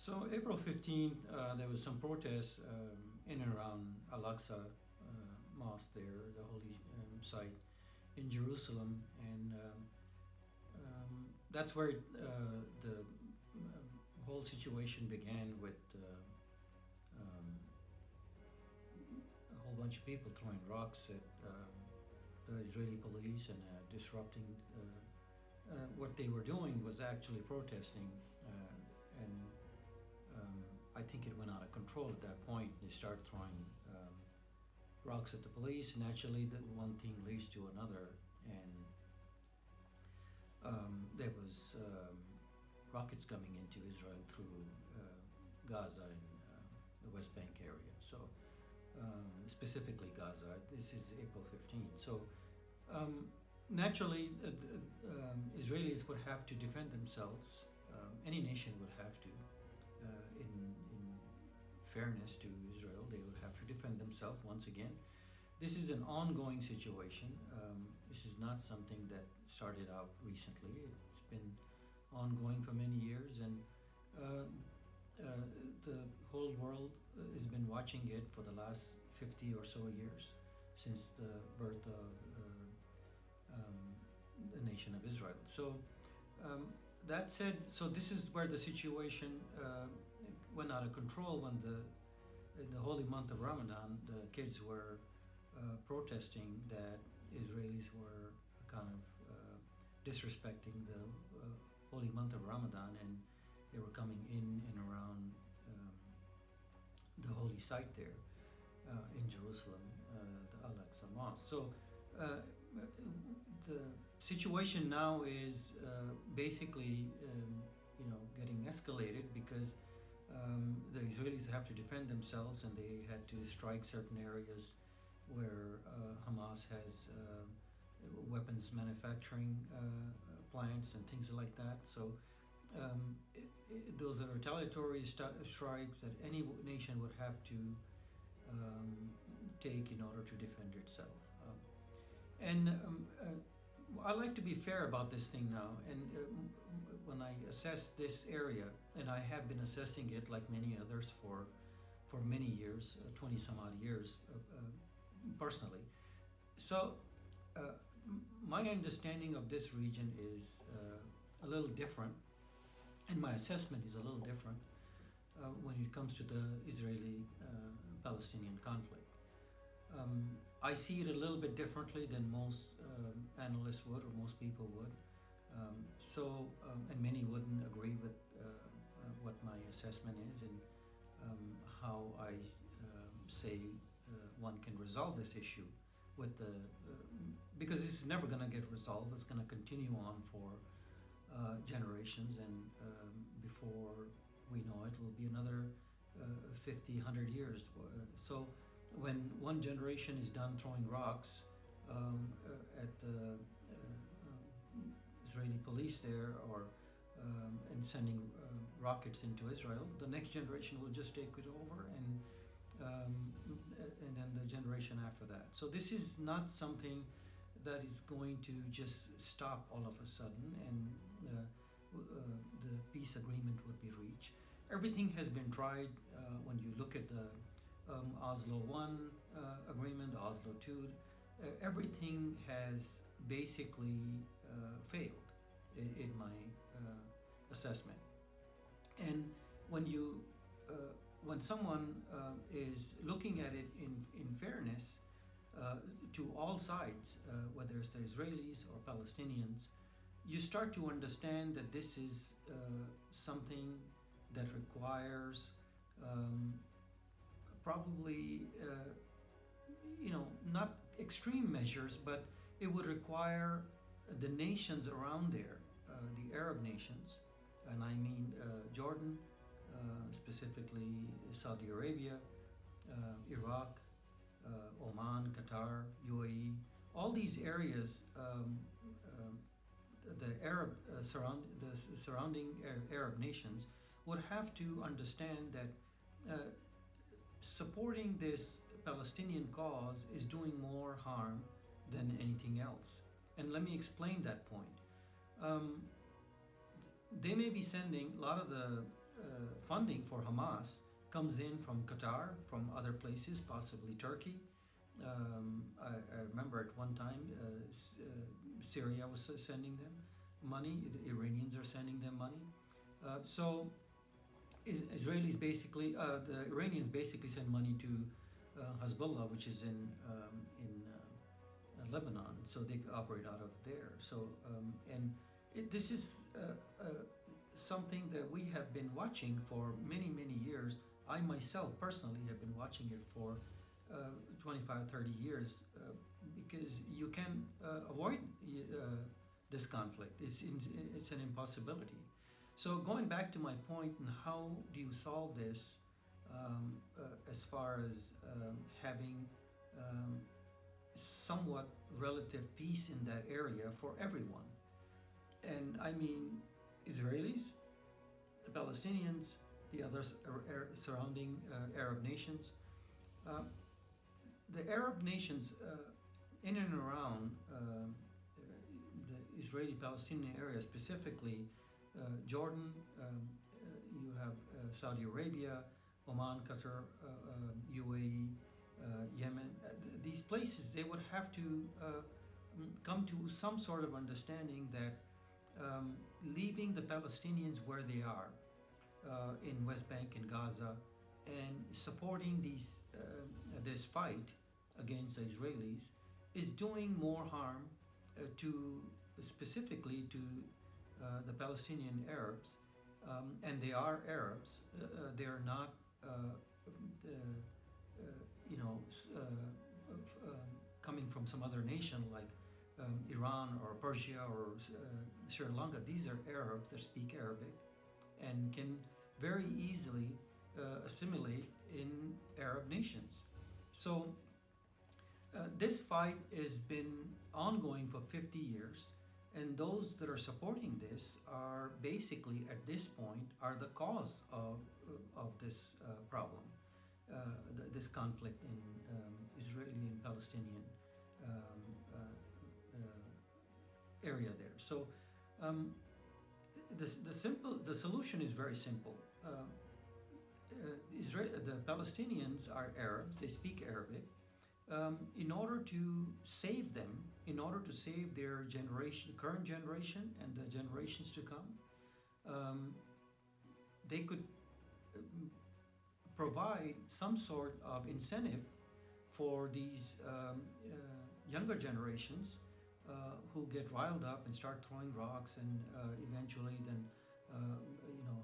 So April 15th, there was some protests in and around Al-Aqsa Mosque there, the holy site in Jerusalem, and that's where the whole situation began with um, a whole bunch of people throwing rocks at the Israeli police and disrupting. What they were doing was actually protesting, and I think it went out of control at that point. They started throwing rocks at the police, and actually, that one thing leads to another, and there was rockets coming into Israel through Gaza and the West Bank area. So, specifically Gaza. This is April 15th. So. Naturally, Israelis would have to defend themselves. Any nation would have to, in fairness to Israel, they would have to defend themselves once again. This is an ongoing situation. This is not something that started out recently. It's been ongoing for many years, and the whole world has been watching it for the last 50 or so years since the birth of the nation of Israel. So that said, so this is where the situation went out of control when in the holy month of Ramadan, the kids were protesting that Israelis were kind of disrespecting the holy month of Ramadan, and they were coming in and around the holy site there in Jerusalem, the Al-Aqsa Mosque. So the situation now is basically, getting escalated because the Israelis have to defend themselves, and they had to strike certain areas where Hamas has weapons manufacturing plants and things like that. So those are retaliatory strikes that any nation would have to take in order to defend itself. And I like to be fair about this thing now. And when I assess this area, and I have been assessing it like many others for many years, 20 some odd years personally. So my understanding of this region is a little different, and my assessment is a little different when it comes to the Israeli-Palestinian conflict. I see it a little bit differently than most analysts would, or most people would. And many wouldn't agree with what my assessment is, and how I say one can resolve this issue with because it's never going to get resolved. It's going to continue on for generations, and before we know it, will be another 50, 100 years. So when one generation is done throwing rocks at the Israeli police there, or and sending rockets into Israel, the next generation will just take it over, and then the generation after that. So this is not something that is going to just stop all of a sudden, and the peace agreement would be reached. Everything has been tried. When you look at the Oslo I agreement, the Oslo II, everything has basically failed in my assessment. And when someone is looking at it in fairness to all sides, whether it's the Israelis or Palestinians, you start to understand that this is something that requires probably, not extreme measures, but it would require the nations around there, the Arab nations, and I mean Jordan, specifically Saudi Arabia, Iraq, Oman, Qatar, UAE, all these areas, the surrounding Arab nations would have to understand that supporting this Palestinian cause is doing more harm than anything else. And let me explain that point. They may be sending a lot of the funding for Hamas comes in from Qatar, from other places, possibly Turkey. I remember at one time Syria was sending them money, the Iranians are sending them money. So Israelis basically, the Iranians basically send money to Hezbollah, which is in Lebanon, so they operate out of there. So this is something that we have been watching for many years. I myself personally have been watching it for 25, 30 years because you can avoid this conflict. It's an impossibility. So going back to my point, and how do you solve this as far as having somewhat relative peace in that area for everyone? And I mean Israelis, the Palestinians, the other surrounding Arab nations. The Arab nations in and around the Israeli-Palestinian area, specifically Jordan, you have Saudi Arabia, Oman, Qatar, UAE, Yemen. These places, they would have to come to some sort of understanding that leaving the Palestinians where they are in West Bank and Gaza and supporting this fight against the Israelis is doing more harm specifically to the Palestinian Arabs, and they are Arabs. They are not, coming from some other nation like Iran or Persia or Sri Lanka. These are Arabs that speak Arabic and can very easily assimilate in Arab nations. So this fight has been ongoing for 50 years, and those that are supporting this are basically at this point are the cause of this problem, this conflict in Israeli and Palestinian area there. So the solution is very simple. The Palestinians are Arabs, they speak Arabic. In order to save them, in order to save their generation, current generation and the generations to come, they could provide some sort of incentive for these younger generations who get riled up and start throwing rocks, and eventually then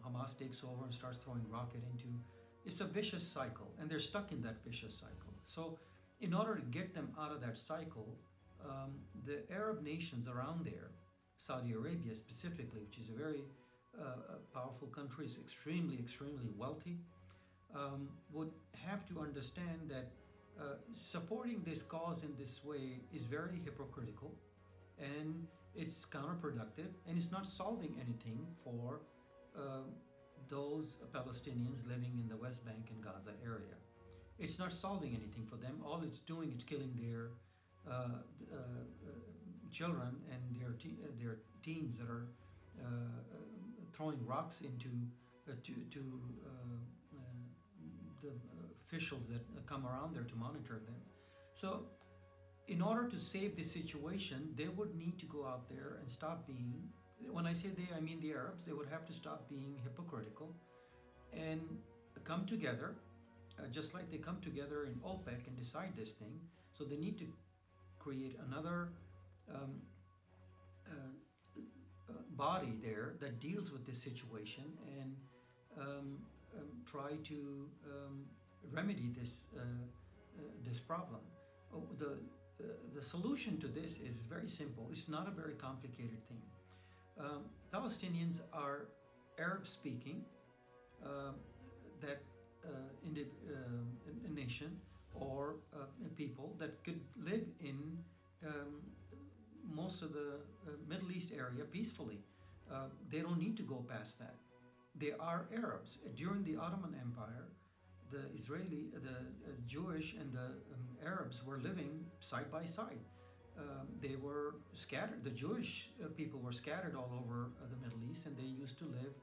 Hamas takes over and starts throwing rocket into. It's a vicious cycle, and they're stuck in that vicious cycle. So in order to get them out of that cycle, the Arab nations around there, Saudi Arabia specifically, which is a very powerful country, is extremely wealthy, would have to understand that supporting this cause in this way is very hypocritical, and it's counterproductive, and it's not solving anything for those Palestinians living in the West Bank and Gaza area. It's not solving anything for them. All it's doing is killing their children and their teens that are throwing rocks into to the officials that come around there to monitor them. So in order to save this situation, they would need to go out there and stop being, when I say they, I mean the Arabs, they would have to stop being hypocritical and come together, just like they come together in OPEC and decide this thing. So they need to create another body there that deals with this situation and try to remedy this problem. The solution to this is very simple. It's not a very complicated thing. Palestinians are Arab-speaking a nation or people that could live in most of the Middle East area peacefully. They don't need to go past that. They are Arabs. During the Ottoman Empire, the Jewish and the Arabs were living side by side. They were scattered. The Jewish people were scattered all over the Middle East, and they used to live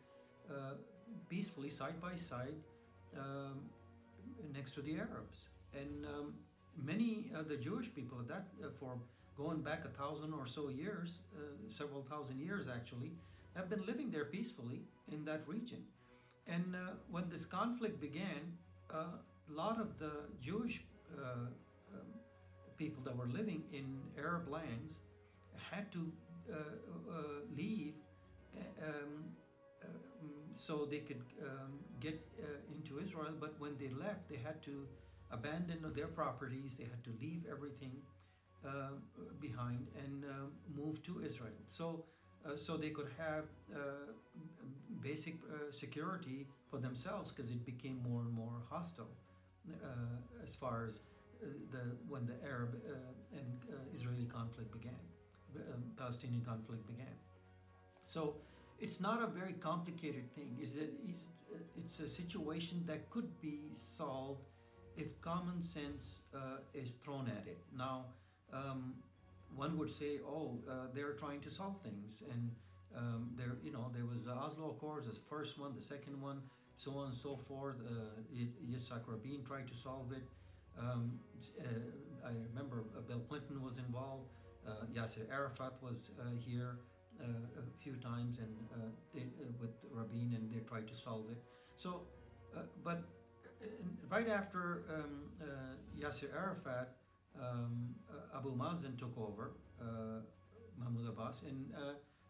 peacefully side by side um, next to the Arabs. And many the Jewish people at that for going back 1,000 or so years, several thousand years actually, have been living there peacefully in that region. And when this conflict began, a lot of the Jewish people that were living in Arab lands had to leave so they could get into Israel. But when they left, they had to abandon their properties, they had to leave everything behind and move to Israel. So they could have basic security for themselves, because it became more and more hostile as far as when the Arab and Israeli conflict began, Palestinian conflict began. So it's not a very complicated thing. It's a situation that could be solved if common sense is thrown at it. Now, one would say, "Oh, they're trying to solve things," and there was the Oslo Accords, the first one, the second one, so on and so forth. Yitzhak Rabin tried to solve it. I remember Bill Clinton was involved. Yasser Arafat was here a few times, and with Rabin, and they tried to solve it. So, but right after Yasser Arafat, Abu Mazen took over, Mahmoud Abbas, and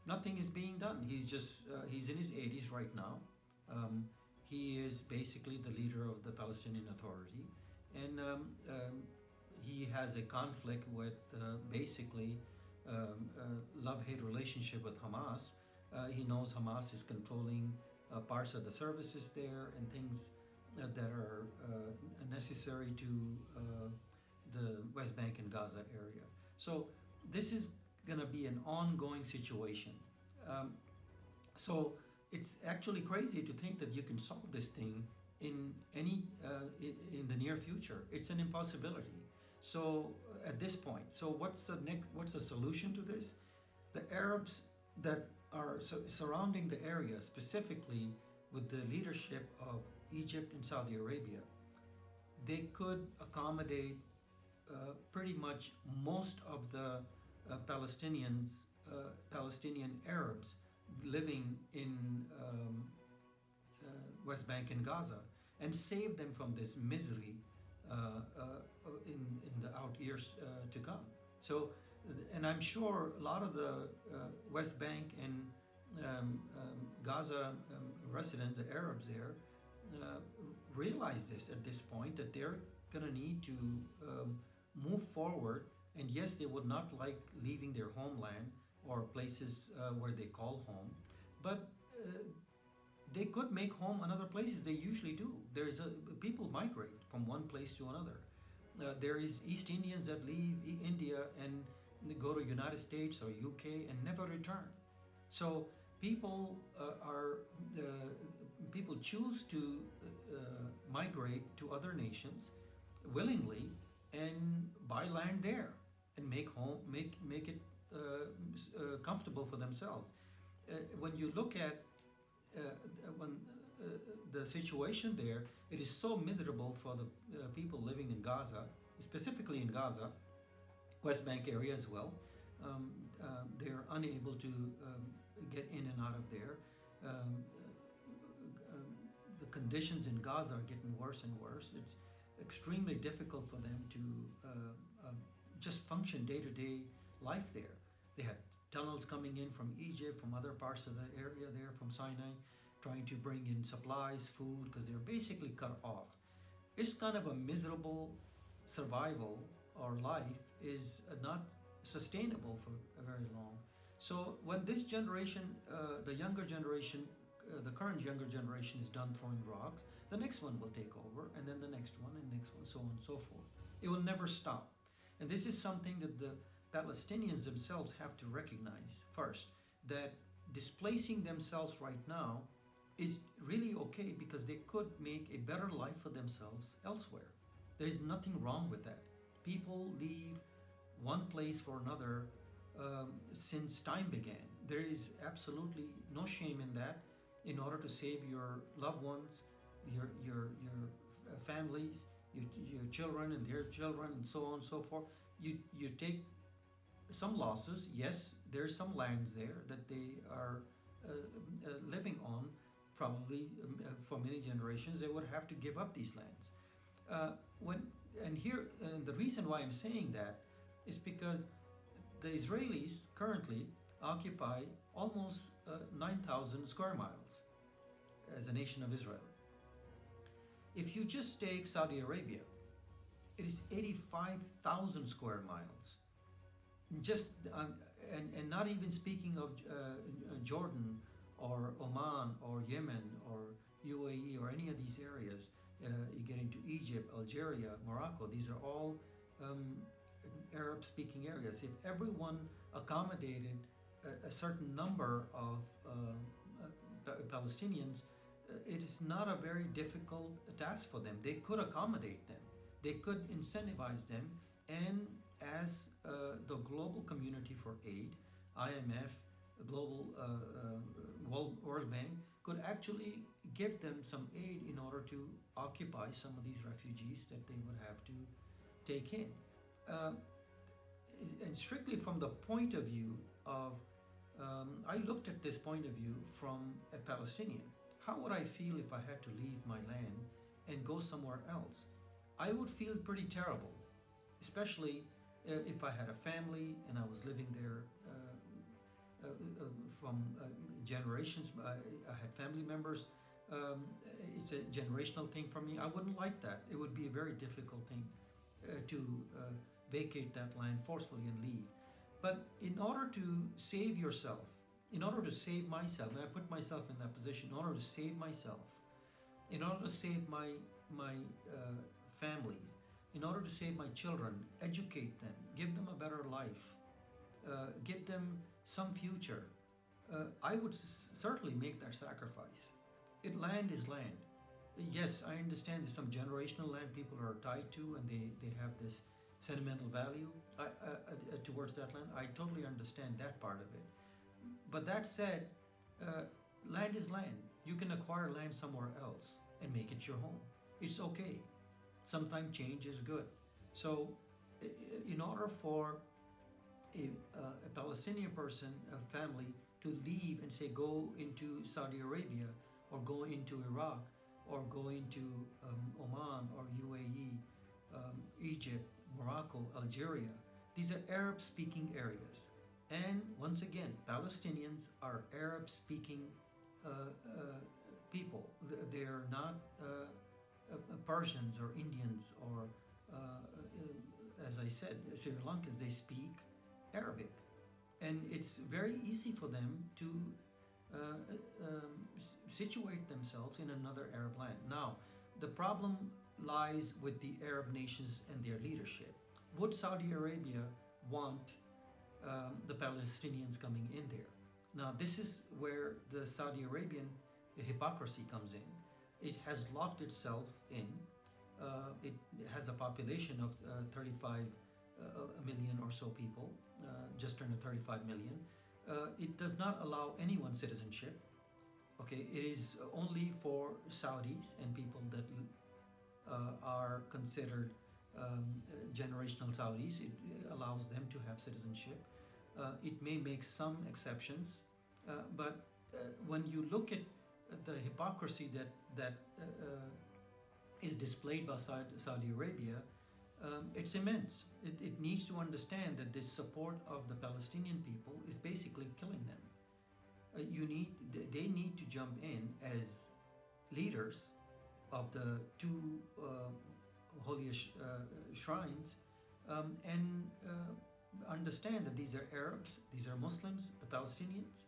nothing is being done. He's in his 80s right now. He is basically the leader of the Palestinian Authority, and he has a conflict with basically love-hate relationship with Hamas. He knows Hamas is controlling parts of the services there and things that are necessary to the West Bank and Gaza area. So this is going to be an ongoing situation. So it's actually crazy to think that you can solve this thing in in the near future. It's an impossibility. So at this point, so what's the solution to this? The Arabs that are surrounding the area, specifically with the leadership of Egypt and Saudi Arabia, they could accommodate pretty much most of the Palestinian Arabs living in West Bank and Gaza, and save them from this misery in the out years to come. So, and I'm sure a lot of the West Bank and Gaza residents, the Arabs there, realize this at this point, that they're going to need to move forward. And yes, they would not like leaving their homeland or places where they call home, but they could make home in other places. They usually do. People migrate from one place to another. There is East Indians that leave India and go to United States or UK and never return. So people people choose to migrate to other nations willingly and buy land there and make it comfortable for themselves. When you look at the situation there, it is so miserable for the people living in Gaza, specifically in Gaza, West Bank area as well. They're unable to get in and out of there. The conditions in Gaza are getting worse and worse. It's extremely difficult for them to just function day-to-day life there. They had tunnels coming in from Egypt, from other parts of the area there, from Sinai, trying to bring in supplies, food, because they're basically cut off. It's kind of a miserable survival, or life is not sustainable for very long. So when this generation, the younger generation, the current younger generation is done throwing rocks, the next one will take over, and then the next one, and next one, so on and so forth. It will never stop. And this is something that the Palestinians themselves have to recognize first, that displacing themselves right now is really okay, because they could make a better life for themselves elsewhere. There is nothing wrong with that. People leave one place for another since time began. There is absolutely no shame in that. in order to save your loved ones, your families, your children and their children, and so on and so forth. You take some losses. Yes, there's some lands there that they are living on, probably for many generations. They would have to give up these lands. When and here and the reason why I'm saying that is because the Israelis currently occupy almost 9,000 square miles as a nation of Israel. If you just take Saudi Arabia, it is 85,000 square miles. Just and not even speaking of Jordan or Oman or Yemen or UAE or any of these areas. You get into Egypt, Algeria, Morocco. These are all Arab-speaking areas. If everyone accommodated a certain number of Palestinians, it is not a very difficult task for them. They could accommodate them. They could incentivize them, and as the global community for aid, IMF, Global World Bank, could actually give them some aid in order to occupy some of these refugees that they would have to take in. And strictly from the point of view of, I looked at this point of view from a Palestinian. How would I feel if I had to leave my land and go somewhere else? I would feel pretty terrible, especially if I had a family and I was living there from generations. I had family members. It's a generational thing for me. I wouldn't like that. It would be a very difficult thing to vacate that land forcefully and leave. But in order to save yourself, in order to save myself, and I put myself in that position, in order to save myself, in order to save my families, in order to save my children, educate them, give them a better life, give them some future, I would certainly make that sacrifice. Land is land. Yes, I understand there's some generational land people are tied to, and they have this sentimental value towards that land. I totally understand that part of it. But that said, land is land. You can acquire land somewhere else and make it your home. It's okay. Sometimes change is good. So, in order for a Palestinian person, a family, to leave and say go into Saudi Arabia or go into Iraq or go into Oman or UAE, Egypt, Morocco, Algeria, these are Arab-speaking areas. And once again, Palestinians are Arab-speaking people. They're not Persians or Indians or, as I said, Sri Lankans. They speak Arabic. And it's very easy for them to situate themselves in another Arab land. Now, the problem lies with the Arab nations and their leadership. Would Saudi Arabia want the Palestinians coming in there? Now, this is where the Saudi Arabian hypocrisy comes in. It has locked itself in. It has a population of 35 million or so people, just under 35 million. It does not allow anyone citizenship. Okay, it is only for Saudis and people that are considered generational Saudis. It allows them to have citizenship. It may make some exceptions, but when you look at the hypocrisy that is displayed by Saudi Arabia, it's immense. It needs to understand that this support of the Palestinian people is basically killing them. They need to jump in as leaders of the two holiest shrines and understand that these are Arabs, these are Muslims, the Palestinians,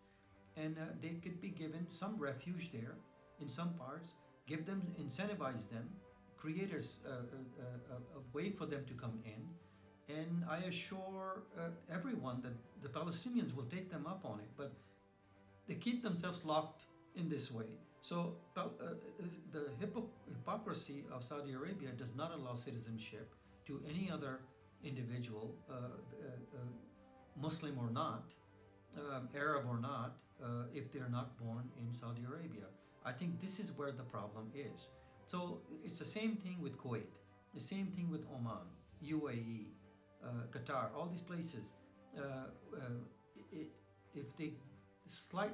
and they could be given some refuge there in some parts, give them, incentivize them, create a way for them to come in, and I assure everyone that the Palestinians will take them up on it, but they keep themselves locked in this way. So the hypocrisy of Saudi Arabia does not allow citizenship to any other individual, Muslim or not, Arab or not, if they're not born in Saudi Arabia. I think this is where the problem is. So it's the same thing with Kuwait, the same thing with Oman, UAE, Qatar, all these places. Uh, uh, if they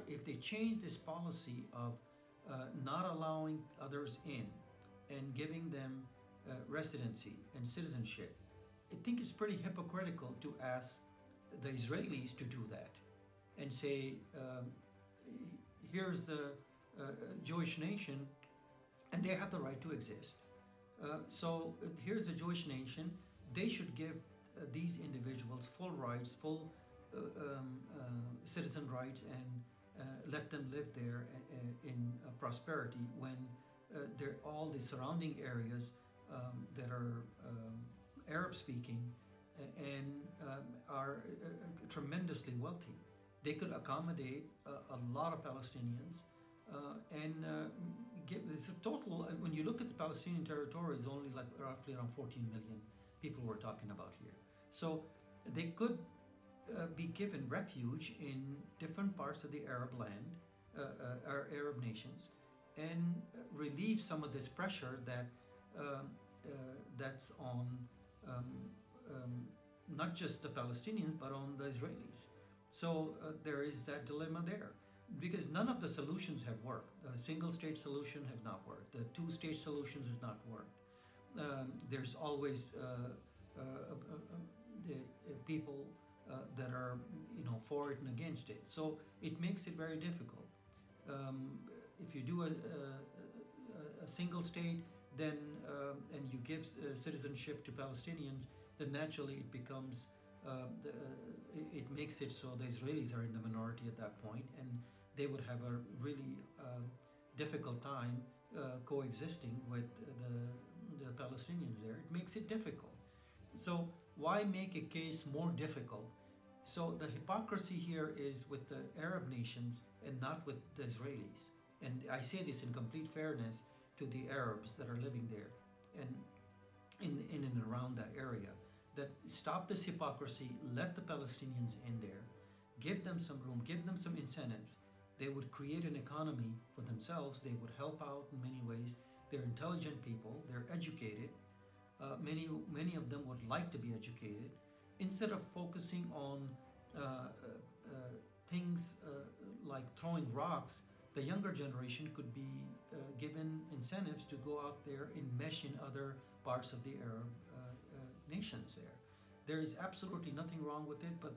if they change this policy of not allowing others in and giving them residency and citizenship, I think it's pretty hypocritical to ask the Israelis to do that and say, here's the Jewish nation and they have the right to exist. Here's the Jewish nation. They should give these individuals full rights, full citizen rights, and let them live there in prosperity when all the surrounding areas that are Arab speaking and are tremendously wealthy. They could accommodate a lot of Palestinians and give this a total. When you look at the Palestinian territory, it's only like roughly around 14 million people we're talking about here. So they could be given refuge in different parts of the Arab land, Arab nations, and relieve some of this pressure that that's on not just the Palestinians but on the Israelis. So there is that dilemma there, because none of the solutions have worked. The single-state solution have not worked. The two-state solutions has not worked. There's always the people that are for it and against it. So it makes it very difficult. If you do a single state, then and you give citizenship to Palestinians, then naturally it becomes it makes it so the Israelis are in the minority at that point, and they would have a really difficult time coexisting with the Palestinians there. It makes it difficult. So why make a case more difficult? So the hypocrisy here is with the Arab nations and not with the Israelis. And I say this in complete fairness to the Arabs that are living there and in and around that area. That stop this hypocrisy, let the Palestinians in there, give them some room, give them some incentives. They would create an economy for themselves. They would help out in many ways. They're intelligent people. They're educated. Many of them would like to be educated. Instead of focusing on things like throwing rocks, the younger generation could be given incentives to go out there and mesh in other parts of the Arab nations there. There is absolutely nothing wrong with it, but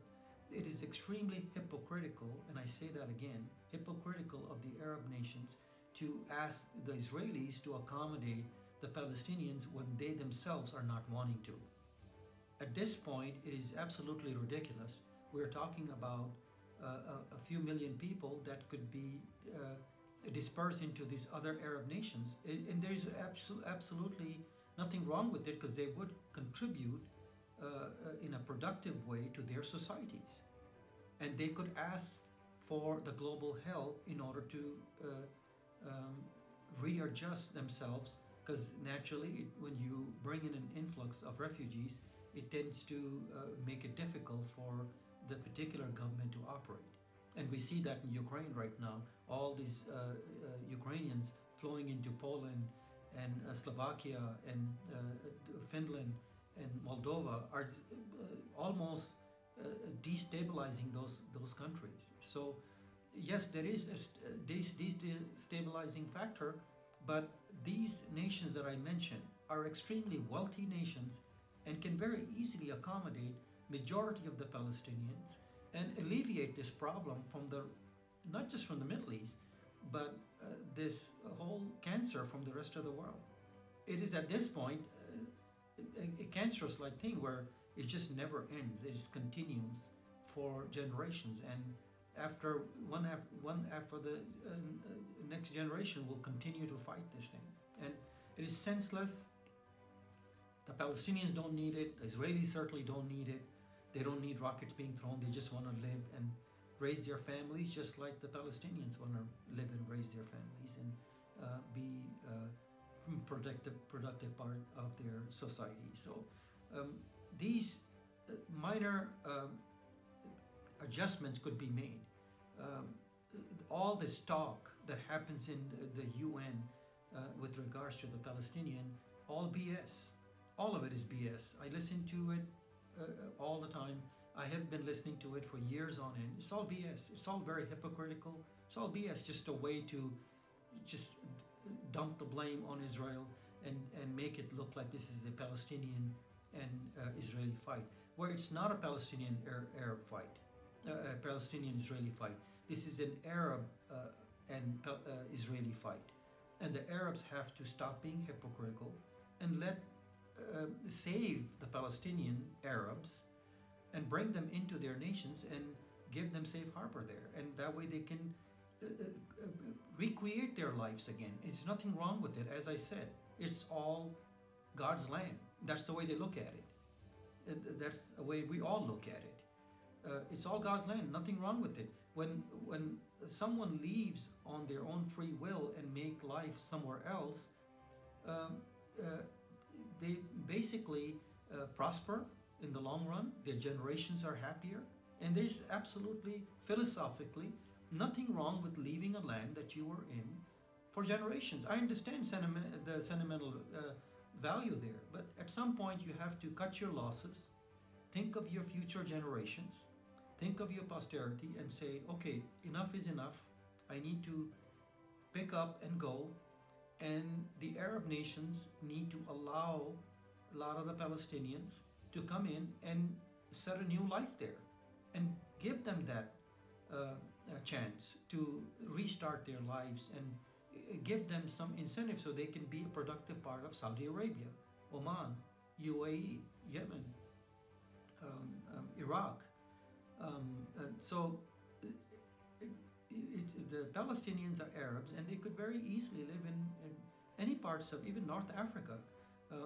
it is extremely hypocritical, and I say that again, hypocritical of the Arab nations to ask the Israelis to accommodate the Palestinians when they themselves are not wanting to. At this point, it is absolutely ridiculous. We're talking about a few million people that could be dispersed into these other Arab nations, and there's absolutely nothing wrong with it because they would contribute in a productive way to their societies, and they could ask for the global help in order to readjust themselves, because naturally when you bring in an influx of refugees, it tends to make it difficult for the particular government to operate. And we see that in Ukraine right now. All these Ukrainians flowing into Poland and Slovakia and Finland and Moldova are almost destabilizing those countries. So yes, there is a destabilizing factor, but these nations that I mentioned are extremely wealthy nations and can very easily accommodate majority of the Palestinians and alleviate this problem from not just from the Middle East, but this whole cancer from the rest of the world. It is at this point a cancerous-like thing where it just never ends. It just continues for generations, and after the next generation will continue to fight this thing, and it is senseless. The Palestinians don't need it. The Israelis certainly don't need it. They don't need rockets being thrown. They just want to live and raise their families just like the Palestinians want to live and raise their families and be productive part of their society. So these minor adjustments could be made. all this talk that happens in the UN with regards to the Palestinian, all BS. All of it is BS. I listen to it all the time. I have been listening to it for years on end. It's all BS. It's all very hypocritical. It's all BS, just a way to just dump the blame on Israel and make it look like this is a Palestinian and Israeli fight, where it's not a Palestinian Arab fight, a Palestinian Israeli fight. This is an Arab and Israeli fight. And the Arabs have to stop being hypocritical and save the Palestinian Arabs and bring them into their nations and give them safe harbor there. And that way they can recreate their lives again. It's nothing wrong with it. As I said, it's all God's land. That's the way they look at it. That's the way we all look at it. It's all God's land. Nothing wrong with it. When someone leaves on their own free will and make life somewhere else, they basically prosper in the long run. Their generations are happier, and there's absolutely, philosophically, nothing wrong with leaving a land that you were in for generations. I understand the sentimental value there, but at some point you have to cut your losses, think of your future generations, think of your posterity, and say, okay, enough is enough. I need to pick up and go. And the Arab nations need to allow a lot of the Palestinians to come in and set a new life there and give them that chance to restart their lives and give them some incentive so they can be a productive part of Saudi Arabia, Oman, UAE, Yemen, Iraq. The Palestinians are Arabs, and they could very easily live in any parts of even North Africa,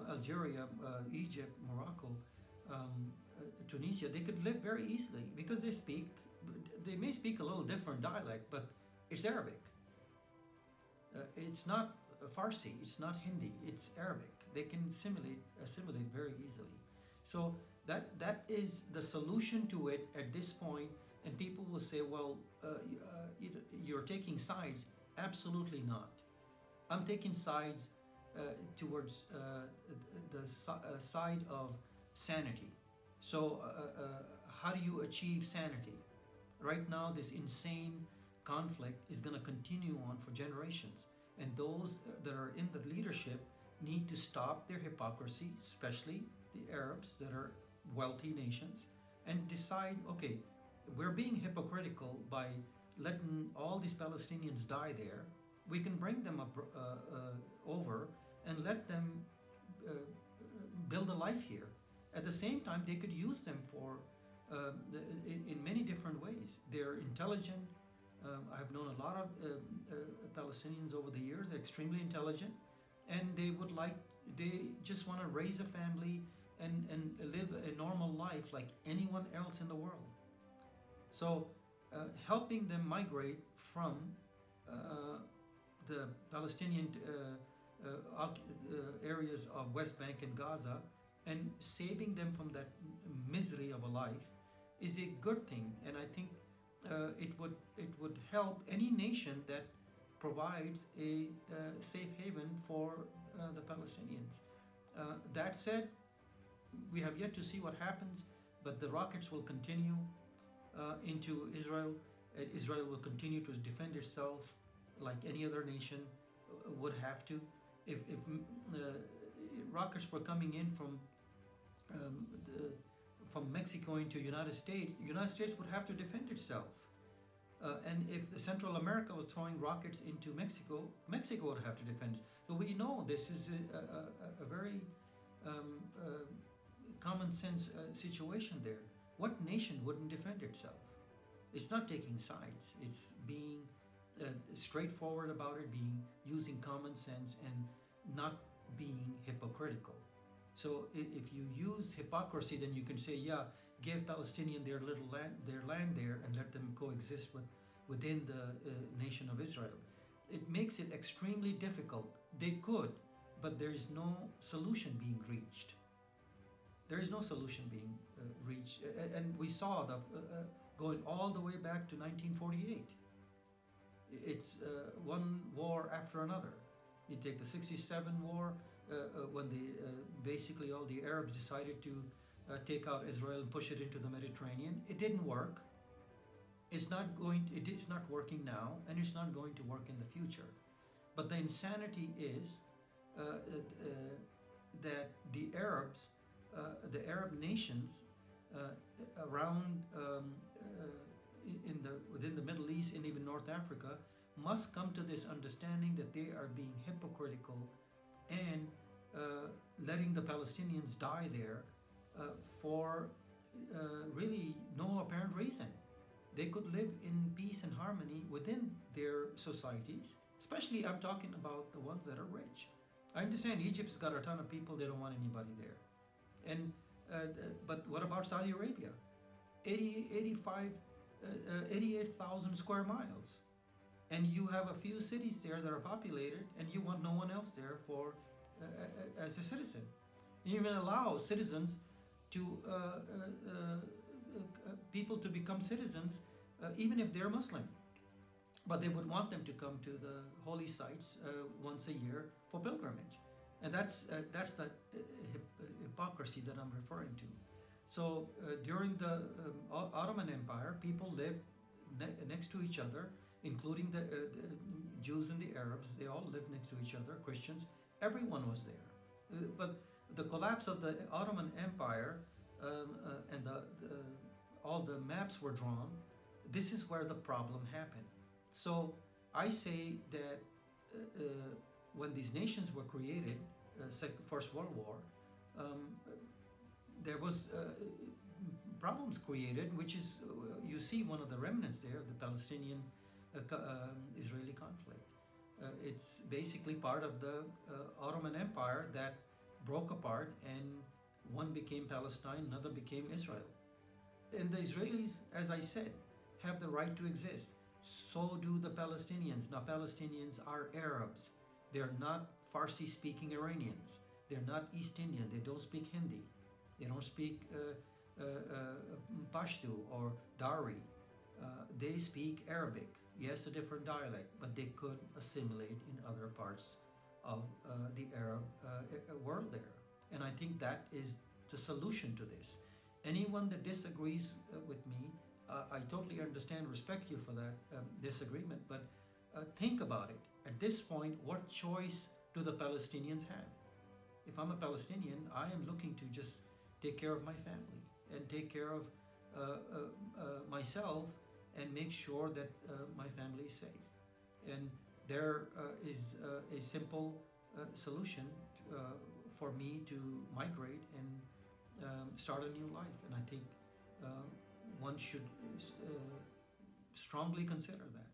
Algeria, Egypt, Morocco, Tunisia. They could live very easily because they may speak a little different dialect, but it's Arabic. It's not Farsi, it's not Hindi, it's Arabic. They can assimilate very easily. So that is the solution to it at this point. And people will say, well, you're taking sides. Absolutely not. I'm taking sides towards the side of sanity. So how do you achieve sanity? Right now, this insane conflict is going to continue on for generations. And those that are in the leadership need to stop their hypocrisy, especially the Arabs that are wealthy nations, and decide, okay, we're being hypocritical by letting all these Palestinians die there. We can bring them over and let them build a life here. At the same time, they could use them for in many different ways. They're intelligent. I've known a lot of Palestinians over the years. They're extremely intelligent, and they just want to raise a family and live a normal life like anyone else in the world. So helping them migrate from the Palestinian areas of West Bank and Gaza and saving them from that misery of a life is a good thing. And I think it would help any nation that provides a safe haven for the Palestinians. That said, we have yet to see what happens, but the rockets will continue into Israel. Israel will continue to defend itself like any other nation would have to. If rockets were coming in from Mexico into the United States would have to defend itself. And if Central America was throwing rockets into Mexico, Mexico would have to defend. So we know this is a very common sense situation there. What nation wouldn't defend itself? It's not taking sides. It's being straightforward about it, using common sense and not being hypocritical. So if you use hypocrisy, then you can say, yeah, give Palestinian their land there and let them coexist within the nation of Israel. It makes it extremely difficult. They could, but there is no solution being reached. There is no solution being reached. And we saw going all the way back to 1948. It's one war after another. You take the '67 war, when basically all the Arabs decided to take out Israel and push it into the Mediterranean. It didn't work. It is not working now, and it's not going to work in the future. But the insanity is that the Arab nations around within the Middle East and even North Africa must come to this understanding that they are being hypocritical and letting the Palestinians die there for really no apparent reason. They could live in peace and harmony within their societies, especially I'm talking about the ones that are rich. I understand Egypt's got a ton of people, they don't want anybody there. And but what about Saudi Arabia? 88,000 square miles. And you have a few cities there that are populated, and you want no one else there for as a citizen. You even allow citizens to people to become citizens, even if they're Muslim. But they would want them to come to the holy sites once a year for pilgrimage. And that's the hypocrisy that I'm referring to. So during the Ottoman Empire, people lived next to each other, including the Jews and the Arabs. They all lived next to each other, Christians. Everyone was there. But the collapse of the Ottoman Empire and all the maps were drawn, this is where the problem happened. So I say that when these nations were created, First World War, there was problems created, which is, you see one of the remnants there, the Palestinian Israeli conflict. It's basically part of the Ottoman Empire that broke apart, and one became Palestine, another became Israel. And the Israelis, as I said, have the right to exist. So do the Palestinians. Now, Palestinians are Arabs. They're not Farsi-speaking Iranians. They're not East Indian. They don't speak Hindi. They don't speak Pashto or Dari. They speak Arabic. Yes, a different dialect, but they could assimilate in other parts of the Arab world there. And I think that is the solution to this. Anyone that disagrees with me, I totally understand, respect you for that disagreement, but think about it. At this point, what choice do the Palestinians have? If I'm a Palestinian, I am looking to just take care of my family and take care of myself and make sure that my family is safe. And there is a simple solution for me to migrate and start a new life. And I think one should strongly consider that.